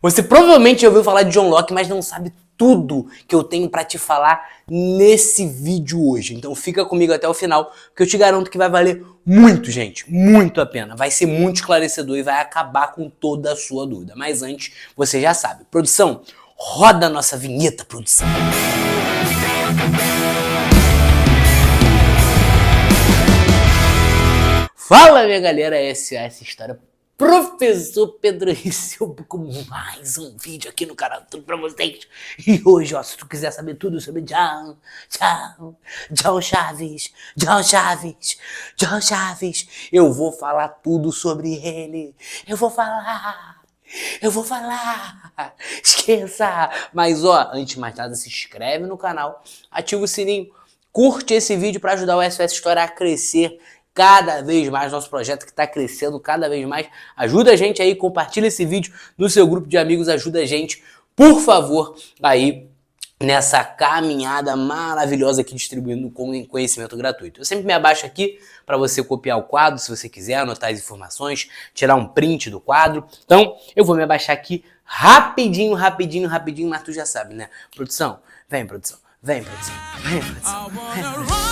Você provavelmente já ouviu falar de John Locke, mas não sabe tudo que eu tenho pra te falar nesse vídeo hoje. Então fica comigo até o final, que eu te garanto que vai valer muito, gente, muito a pena. Vai ser muito esclarecedor e vai acabar com toda a sua dúvida. Mas antes, você já sabe. Produção, roda a nossa vinheta, produção. Fala, minha galera, essa é essa história. Professor Pedro Risseu com mais um vídeo aqui no canal, tudo pra vocês. E hoje, ó, se tu quiser saber tudo sobre John Chaves, eu vou falar tudo sobre ele. Eu vou falar. Esqueça. Mas, ó, antes de mais nada, se inscreve no canal, ativa o sininho, curte esse vídeo pra ajudar o SOS História a crescer cada vez mais, nosso projeto que está crescendo cada vez mais. Ajuda a gente aí, compartilha esse vídeo no seu grupo de amigos, ajuda a gente, por favor, aí nessa caminhada maravilhosa aqui distribuindo conhecimento gratuito. Eu sempre me abaixo aqui para você copiar o quadro, se você quiser anotar as informações, tirar um print do quadro. Então, eu vou me abaixar aqui rapidinho, mas tu já sabe, né? Produção, vem produção, vem produção, vem produção, vem produção.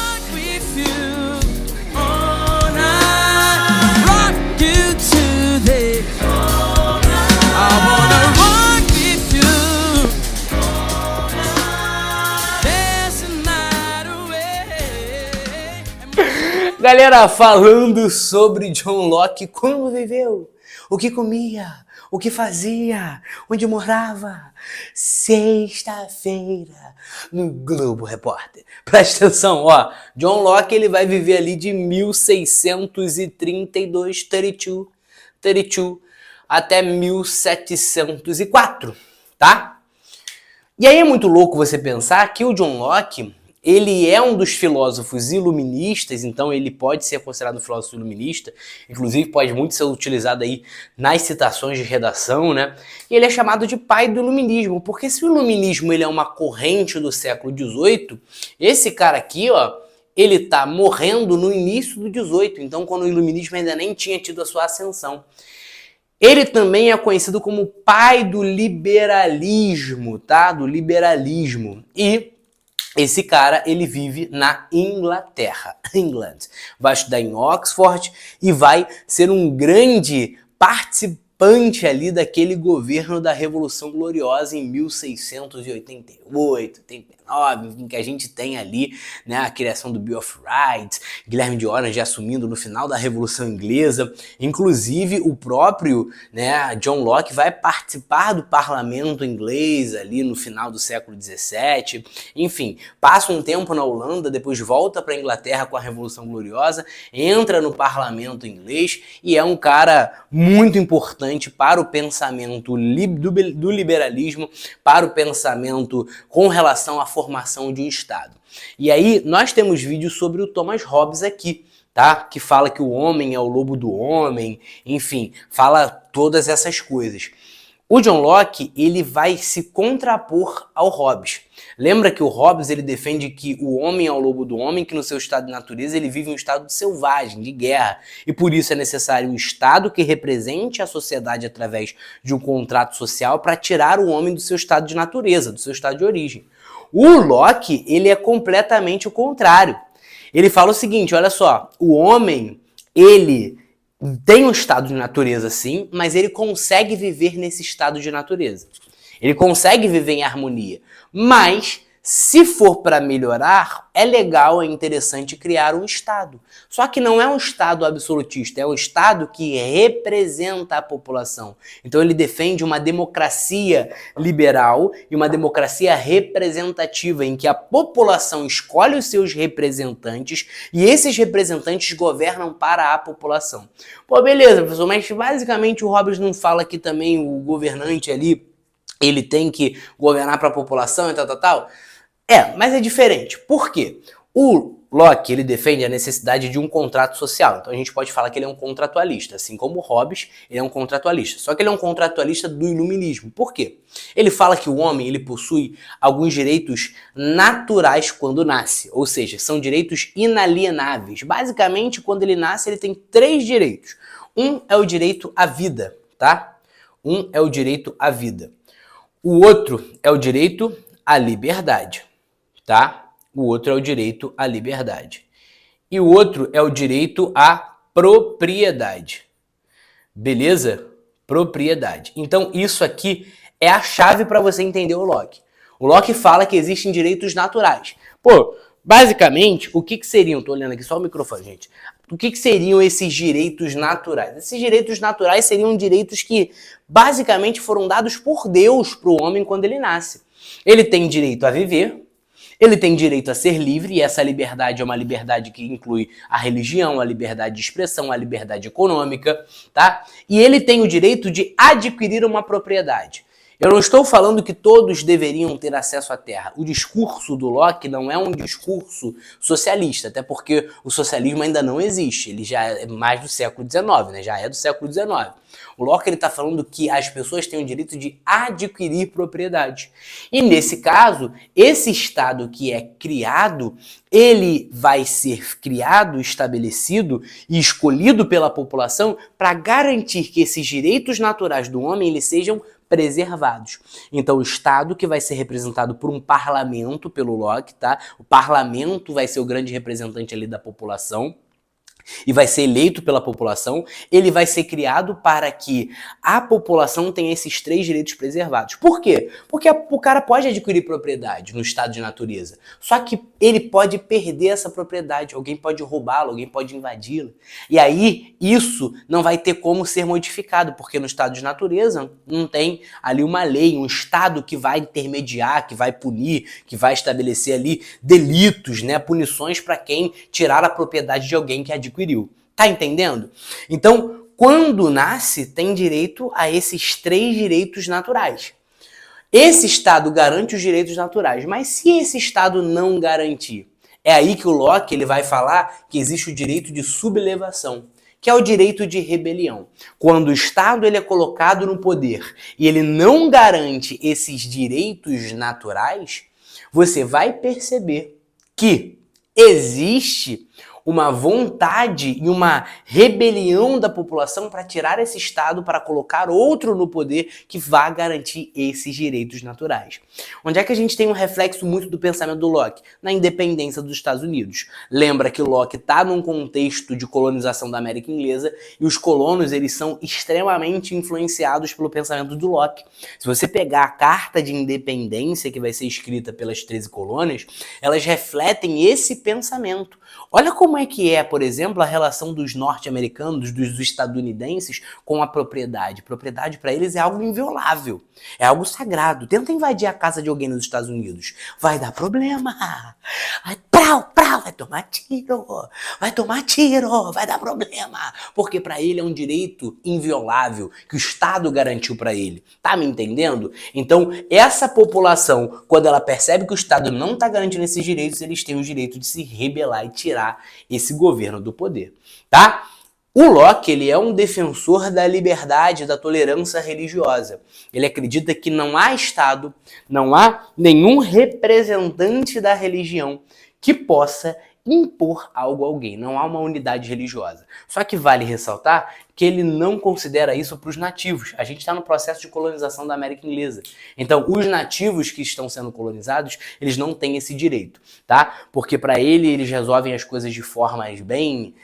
Galera, falando sobre John Locke, como viveu, o que comia, o que fazia, onde morava. Sexta-feira, no Globo Repórter. Presta atenção, ó. John Locke, ele vai viver ali de 1632, 32, até 1704, tá? E aí é muito louco você pensar que o John Locke, ele é um dos filósofos iluministas, então ele pode ser considerado um filósofo iluminista, inclusive pode muito ser utilizado aí nas citações de redação, né? E ele é chamado de pai do iluminismo, porque se o iluminismo ele é uma corrente do século XVIII, esse cara aqui, ó, ele tá morrendo no início do XVIII, então quando o iluminismo ainda nem tinha tido a sua ascensão. Ele também é conhecido como pai do liberalismo, tá? Do liberalismo. E esse cara, ele vive na Inglaterra, England. Vai estudar em Oxford e vai ser um grande participante ali daquele governo da Revolução Gloriosa em 1688, 89, em que a gente tem ali, né, a criação do Bill of Rights, Guilherme de Orange assumindo no final da Revolução Inglesa. Inclusive o próprio, né, John Locke vai participar do parlamento inglês ali no final do século XVII. Enfim, passa um tempo na Holanda, depois volta para a Inglaterra com a Revolução Gloriosa, entra no parlamento inglês e é um cara muito importante para o pensamento do liberalismo, para o pensamento com relação à formação de um Estado. E aí nós temos vídeos sobre o Thomas Hobbes aqui, tá? Que fala que o homem é o lobo do homem, enfim, fala todas essas coisas. O John Locke, ele vai se contrapor ao Hobbes. Lembra que o Hobbes, ele defende que o homem é o lobo do homem, que no seu estado de natureza ele vive um estado selvagem, de guerra. E por isso é necessário um Estado que represente a sociedade através de um contrato social para tirar o homem do seu estado de natureza, do seu estado de origem. O Locke, ele é completamente o contrário. Ele fala o seguinte, olha só, o homem, ele tem um estado de natureza sim, mas ele consegue viver nesse estado de natureza. Ele consegue viver em harmonia. Mas, se for para melhorar, é legal, é interessante criar um Estado. Só que não é um Estado absolutista, é um Estado que representa a população. Então ele defende uma democracia liberal e uma democracia representativa, em que a população escolhe os seus representantes e esses representantes governam para a população. Pô, beleza, professor, mas basicamente o Hobbes não fala que também o governante ali, ele tem que governar para a população e tal. É, mas é diferente. Por quê? O Locke, ele defende a necessidade de um contrato social. Então a gente pode falar que ele é um contratualista. Assim como o Hobbes, ele é um contratualista. Só que ele é um contratualista do iluminismo. Por quê? Ele fala que o homem, ele possui alguns direitos naturais quando nasce. Ou seja, são direitos inalienáveis. Basicamente, quando ele nasce, ele tem 3 direitos. Um é o direito à vida, tá? Um é o direito à vida. O outro é o direito à liberdade, tá? O outro é o direito à liberdade. E o outro é o direito à propriedade. Beleza? Propriedade. Então isso aqui é a chave para você entender o Locke. O Locke fala que existem direitos naturais. Pô, basicamente, o que seriam? Tô olhando aqui só o microfone, gente. O que seriam esses direitos naturais? Esses direitos naturais seriam direitos que basicamente foram dados por Deus para o homem quando ele nasce. Ele tem direito a viver, ele tem direito a ser livre, e essa liberdade é uma liberdade que inclui a religião, a liberdade de expressão, a liberdade econômica, tá? E ele tem o direito de adquirir uma propriedade. Eu não estou falando que todos deveriam ter acesso à terra. O discurso do Locke não é um discurso socialista, até porque o socialismo ainda não existe. Ele já é mais do século XIX, né? Já é do século XIX. O Locke está falando que as pessoas têm o direito de adquirir propriedade. E nesse caso, esse Estado que é criado, ele vai ser criado, estabelecido e escolhido pela população para garantir que esses direitos naturais do homem eles sejam preservados. Então o Estado que vai ser representado por um parlamento pelo Locke, tá? O parlamento vai ser o grande representante ali da população e vai ser eleito pela população, ele vai ser criado para que a população tenha esses 3 direitos preservados. Por quê? Porque o cara pode adquirir propriedade no estado de natureza, só que ele pode perder essa propriedade, alguém pode roubá-la, alguém pode invadi-la. E aí isso não vai ter como ser modificado, porque no estado de natureza não tem ali uma lei, um estado que vai intermediar, que vai punir, que vai estabelecer ali delitos, né, punições para quem tirar a propriedade de alguém que adquiriu. Tá entendendo? Então, quando nasce, tem direito a esses 3 direitos naturais. Esse Estado garante os direitos naturais, mas se esse Estado não garantir, é aí que o Locke ele vai falar que existe o direito de sublevação, que é o direito de rebelião. Quando o Estado ele é colocado no poder e ele não garante esses direitos naturais, você vai perceber que existe uma vontade e uma rebelião da população para tirar esse Estado, para colocar outro no poder que vá garantir esses direitos naturais. Onde é que a gente tem um reflexo muito do pensamento do Locke? Na independência dos Estados Unidos. Lembra que o Locke está num contexto de colonização da América Inglesa e os colonos eles são extremamente influenciados pelo pensamento do Locke. Se você pegar a Carta de Independência que vai ser escrita pelas 13 colônias, elas refletem esse pensamento. Olha como é que é, por exemplo, a relação dos norte-americanos, dos estadunidenses com a propriedade. Propriedade para eles é algo inviolável, é algo sagrado. Tenta invadir a casa de alguém nos Estados Unidos, vai dar problema. Vai tomar tiro, vai dar problema. Porque para ele é um direito inviolável que o Estado garantiu para ele. Tá me entendendo? Então, essa população, quando ela percebe que o Estado não está garantindo esses direitos, eles têm o direito de se rebelar e tirar esse governo do poder, tá? O Locke, ele é um defensor da liberdade, da tolerância religiosa. Ele acredita que não há Estado, não há nenhum representante da religião que possa impor algo a alguém. Não há uma unidade religiosa. Só que vale ressaltar que ele não considera isso para os nativos. A gente está no processo de colonização da América Inglesa. Então, os nativos que estão sendo colonizados, eles não têm esse direito, tá? Porque para ele, eles resolvem as coisas de formas bem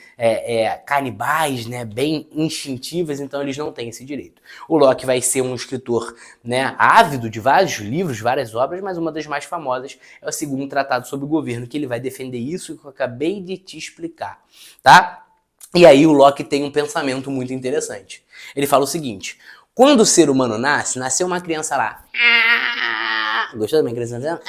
canibais, né? Bem instintivas, então eles não têm esse direito. O Locke vai ser um escritor, né, ávido de vários livros, várias obras, mas uma das mais famosas é o Segundo Tratado sobre o Governo, que ele vai defender isso que eu acabei de te explicar, tá? E aí o Locke tem um pensamento muito interessante. Ele fala o seguinte: quando o ser humano nasce, nasceu uma criança lá. Gostou da minha criança nascendo?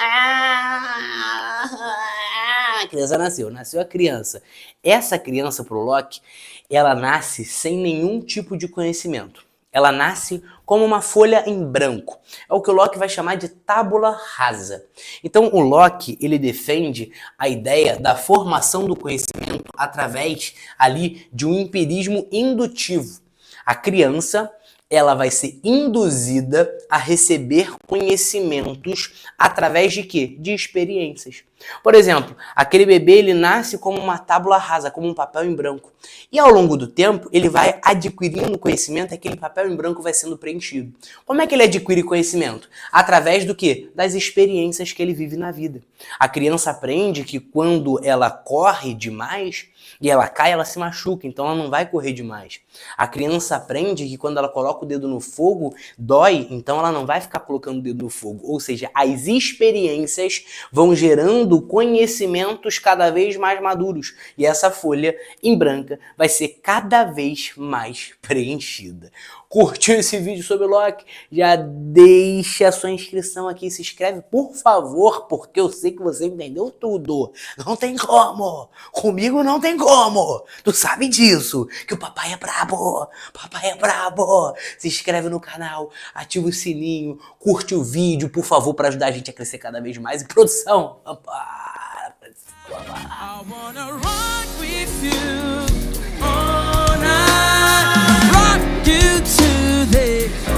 A criança nasceu a criança. Essa criança, pro Locke, ela nasce sem nenhum tipo de conhecimento. Ela nasce como uma folha em branco. É o que o Locke vai chamar de tábula rasa. Então o Locke, ele defende a ideia da formação do conhecimento através ali de um empirismo indutivo. A criança, ela vai ser induzida a receber conhecimentos através de quê? De experiências. Por exemplo, aquele bebê ele nasce como uma tábula rasa, como um papel em branco. E ao longo do tempo, ele vai adquirindo conhecimento e aquele papel em branco vai sendo preenchido. Como é que ele adquire conhecimento? Através do quê? Das experiências que ele vive na vida. A criança aprende que quando ela corre demais e ela cai, ela se machuca, então ela não vai correr demais. A criança aprende que quando ela coloca o dedo no fogo, dói, então ela não vai ficar colocando o dedo no fogo. Ou seja, as experiências vão gerando conhecimentos cada vez mais maduros. E essa folha em branca vai ser cada vez mais preenchida. Curtiu esse vídeo sobre Loki? Já deixa a sua inscrição aqui, se inscreve, por favor, porque eu sei que você entendeu tudo. Não tem como. Comigo não tem como. Tu sabe disso, que o papai é brabo. Papai é brabo. Se inscreve no canal, ativa o sininho, curte o vídeo, por favor, para ajudar a gente a crescer cada vez mais. E produção, I wanna rock with you all night, rock you to the